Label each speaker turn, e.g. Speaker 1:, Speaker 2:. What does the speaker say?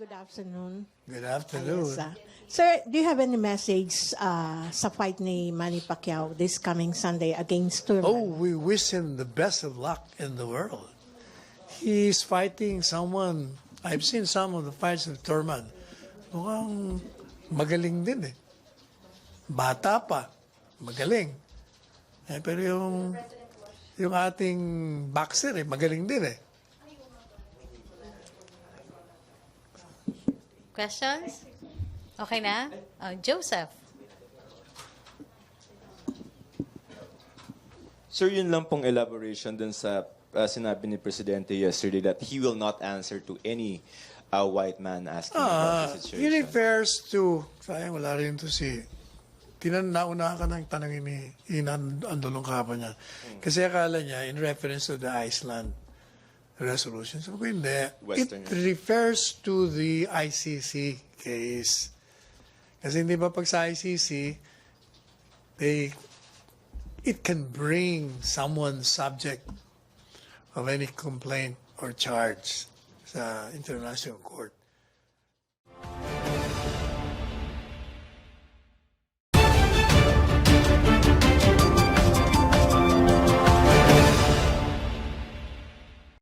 Speaker 1: good afternoon.
Speaker 2: Good afternoon.
Speaker 1: Sir, do you have any message sa fight ni Manny Pacquiao this coming Sunday against Thurman?
Speaker 2: Oh, we wish him the best of luck in the world. He's fighting someone, I've seen some of the fights of Thurman. Mukhang magaling din eh. Bata pa, magaling. Pero yung ating boxer eh, magaling din eh.
Speaker 3: Questions? Okay na? Joseph.
Speaker 4: Sir, yun lang pong elaboration dun sa sinabi ni Presidente yesterday that he will not answer to any white man asking about the
Speaker 2: He
Speaker 4: situation.
Speaker 2: refers to, sayang wala rin to si, nauna ka ng tanongin ni Inan Andulong kahapon niya. Kasi akala niya, in reference to the Iceland resolution. So, hindi.
Speaker 4: Western.
Speaker 2: It refers to the ICC case. Kasi hindi ba pag sa ICC, it can bring someone subject of any complaint or charge sa international court.